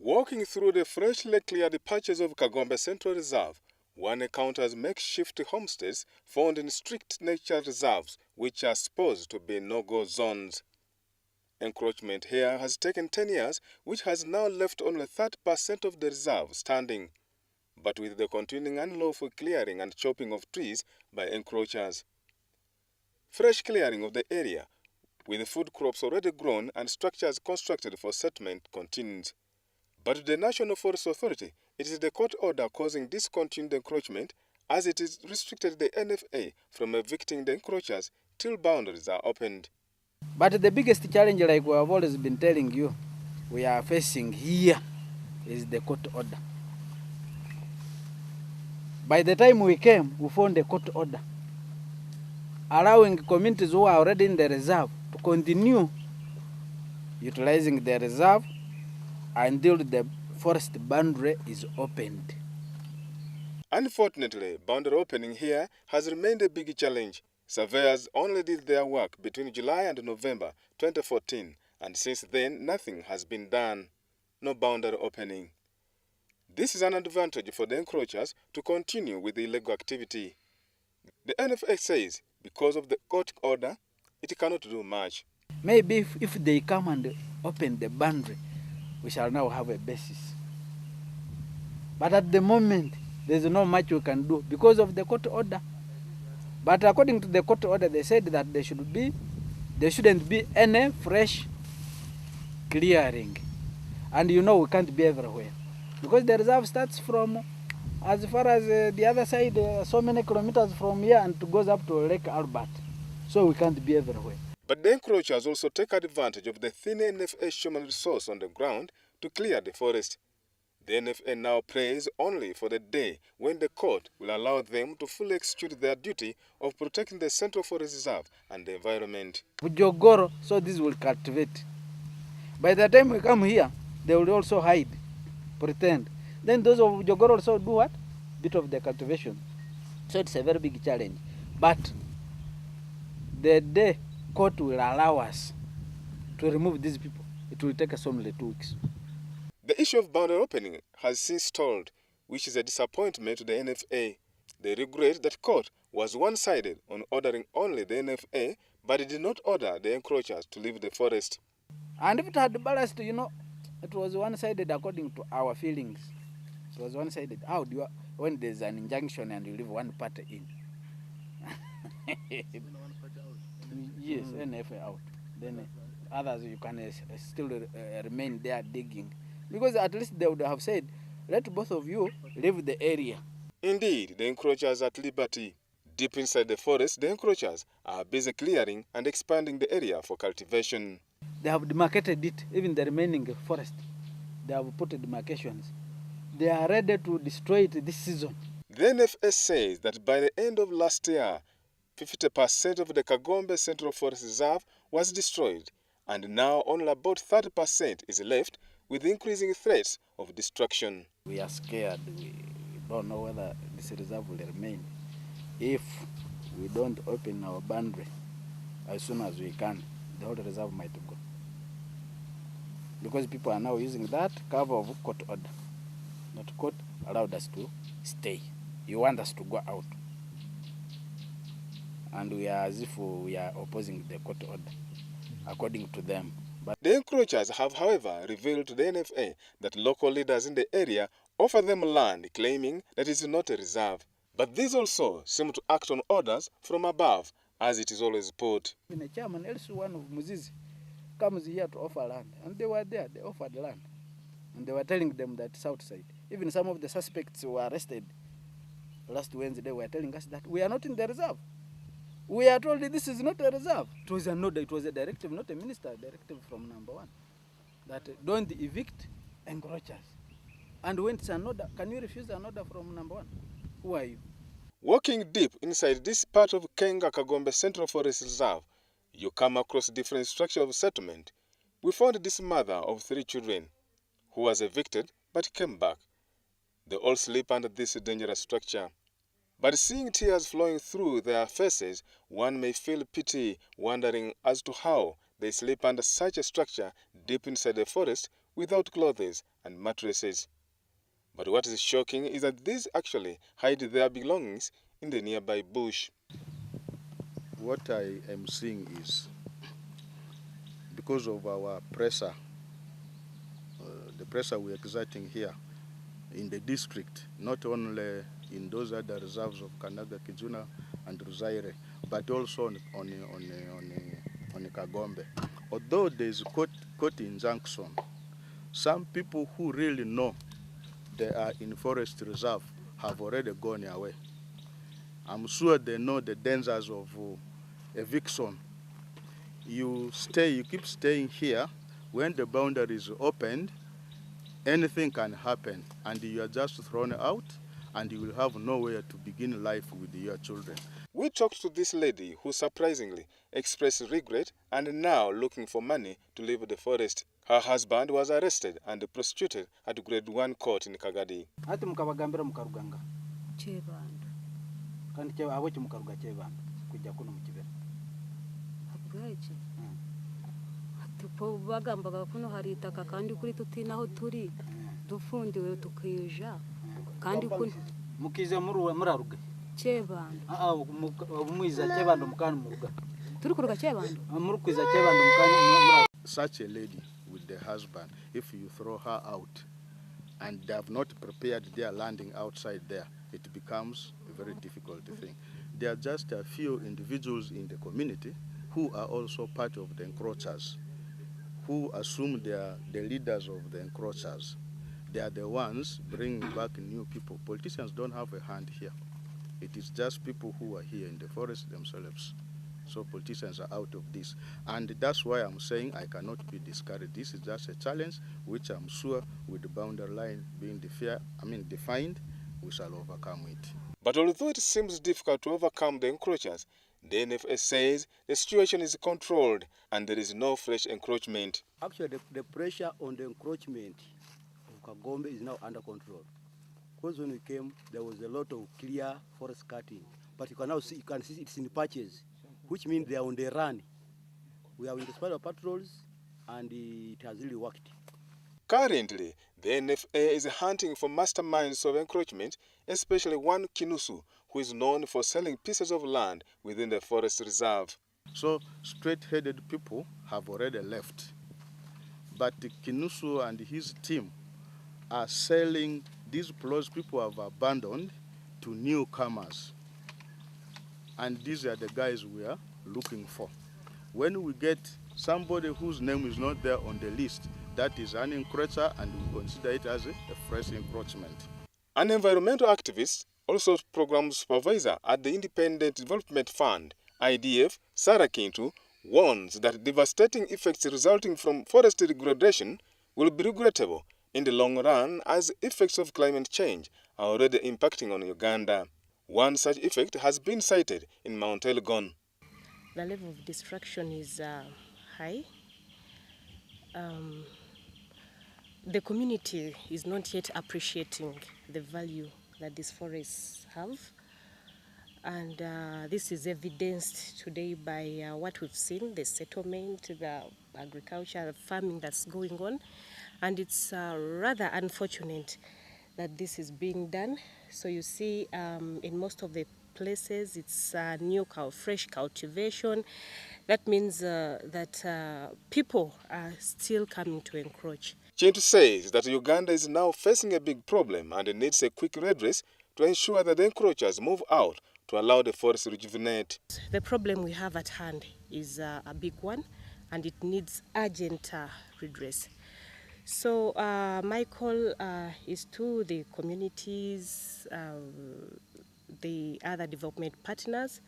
Walking through the freshly cleared patches of Kagombe Central Reserve, one encounters makeshift homesteads found in strict nature reserves which are supposed to be no-go zones. Encroachment here has taken 10 years, which has now left only 30% of the reserve standing, but with the continuing unlawful clearing and chopping of trees by encroachers. Fresh clearing of the area, with food crops already grown and structures constructed for settlement, continues. But to the National Forestry Authority, it is the court order causing discontinued encroachment, as it is restricted the NFA from evicting the encroachers till boundaries are opened. But the biggest challenge, like we have always been telling you, we are facing here is the court order. By the time we came, we found a court order allowing communities who are already in the reserve to continue utilizing the reserve until the forest boundary is opened. Unfortunately, boundary opening here has remained a big challenge. Surveyors only did their work between July and November 2014, and since then nothing has been done. No boundary opening. This is an advantage for the encroachers to continue with the illegal activity. The NFA says because of the court order, it cannot do much. Maybe if they come and open the boundary, we shall now have a basis. But at the moment, there's not much we can do because of the court order. But according to the court order, they said that there shouldn't be any fresh clearing. And you know we can't be everywhere. Because the reserve starts from as far as the other side, so many kilometers from here, and it goes up to Lake Albert. So we can't be everywhere. But the encroachers also take advantage of the thin NFA human resource on the ground to clear the forest. The NFA now prays only for the day when the court will allow them to fully execute their duty of protecting the Central Forest Reserve and the environment. Bujogoro, so this will cultivate. By the time we come here, they will also hide, pretend. Then those of Bujogoro also do what? Bit of the cultivation. So it's a very big challenge. But the day court will allow us to remove these people, it will take us only 2 weeks. The issue of boundary opening has since stalled, which is a disappointment to the NFA. They regret that court was one-sided on ordering only the NFA, but it did not order the encroachers to leave the forest. And if it had balanced, it was one-sided according to our feelings. It was one-sided. How do you, when there's an injunction and you leave one party in? Yes, NFA out. Then others you can still remain there digging. Because at least they would have said, let both of you leave the area. Indeed, the encroachers are at liberty. Deep inside the forest, the encroachers are busy clearing and expanding the area for cultivation. They have demarcated it, even the remaining forest. They have put demarcations. They are ready to destroy it this season. The NFA says that by the end of last year, 50% of the Kagombe Central Forest Reserve was destroyed, and now only about 30% is left, with increasing threats of destruction. We are scared. We don't know whether this reserve will remain. If we don't open our boundary as soon as we can, the whole reserve might go. Because people are now using that cover of court order. Not court allowed us to stay. You want us to go out. And we are as if we are opposing the court order, according to them. But the encroachers have, however, revealed to the NFA that local leaders in the area offer them land, claiming that it is not a reserve. But these also seem to act on orders from above, as it is always put. The chairman, else one of Muzizi, comes here to offer land, and they were there, they offered land. And they were telling them that it's outside. Even some of the suspects who were arrested last Wednesday were telling us that we are not in the reserve. We are told this is not a reserve. It was an order, it was a directive, not a minister, directive from number 1. That don't evict encroachers. And when it's an order, can you refuse an order from number 1? Who are you? Walking deep inside this part of Kagombe Central Forest Reserve, you come across different structures of settlement. We found this mother of 3 children who was evicted but came back. They all sleep under this dangerous structure. But seeing tears flowing through their faces, one may feel pity, wondering as to how they sleep under such a structure deep inside the forest without clothes and mattresses. But what is shocking is that these actually hide their belongings in the nearby bush. What I am seeing is, because of our pressure, the pressure we're exerting here in the district, not only in those other reserves of Kanaga, Kijuna, and Ruzaire, but also on Kagombe. Although there is court injunction, some people who really know they are in forest reserve have already gone away. I'm sure they know the dangers of eviction. You keep staying here. When the boundary is opened, anything can happen, and you are just thrown out, and you will have nowhere to begin life with your children. We talked to this lady who surprisingly expressed regret and now looking for money to leave the forest. Her husband was arrested and prosecuted at Grade 1 court in Kagadi. Ati mukabagambira mukaruganga. Chebando. Kandi che abo mukaruga chebando kujja kuno mukibera. Abwaje. Atupo bagambaga kuno hari itaka kandi kuri tutinaho turi dufundiwe tukija kandi kuno mukiza muraruga. Chebando. Mwiza chebando mukana muruga. Turi kuruga chebando. Murukwiza chebando mukana. Such a lady with the husband, if you throw her out and they have not prepared their landing outside there, it becomes a very difficult thing. There are just a few individuals in the community who are also part of the encroachers, who assume they are the leaders of the encroachers. They are the ones bringing back new people. Politicians don't have a hand here. It is just people who are here in the forest themselves. So politicians are out of this. And that's why I'm saying I cannot be discouraged. This is just a challenge which I'm sure with the boundary line being defined, we shall overcome it. But although it seems difficult to overcome the encroachers, the NFA says the situation is controlled and there is no fresh encroachment. Actually, the pressure on the encroachment of Kagombe is now under control. Because when we came, there was a lot of clear forest cutting. But you can see it's in patches, which means they are on the run. We are in the spider patrols, and it has really worked. Currently, the NFA is hunting for masterminds of encroachment, especially one Kinusu, who is known for selling pieces of land within the forest reserve. So straight-headed people have already left. But Kinusu and his team are selling these plots people have abandoned to newcomers. And these are the guys we are looking for. When we get somebody whose name is not there on the list, that is an encroacher, and we consider it as a fresh encroachment. An environmental activist, also program supervisor at the Independent Development Fund, IDF, Sarah Kintu, warns that devastating effects resulting from forest degradation will be regrettable in the long run, as effects of climate change are already impacting on Uganda. One such effect has been cited in Mount Elgon. The level of destruction is high. The community is not yet appreciating the value that these forests have. And this is evidenced today by what we've seen, the settlement, the agriculture, the farming that's going on. And it's rather unfortunate that this is being done. So you see in most of the places it's fresh cultivation. That means that people are still coming to encroach. Kintu says that Uganda is now facing a big problem and needs a quick redress to ensure that the encroachers move out to allow the forest to rejuvenate. The problem we have at hand is a big one, and it needs urgent redress. So my call is to the communities, the other development partners,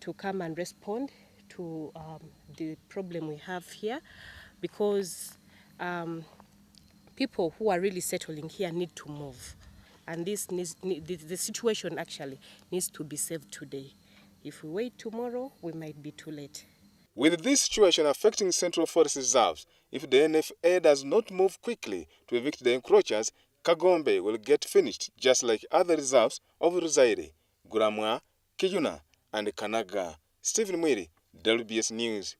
to come and respond to the problem we have here, because people who are really settling here need to move. And the situation actually needs to be saved today. If we wait tomorrow, we might be too late. With this situation affecting Central Forest Reserves, if the NFA does not move quickly to evict the encroachers, Kagombe will get finished just like other reserves of Ruzaire, Guramwa, Kijuna, and Kanaga. Stephen Mwiri, WBS News.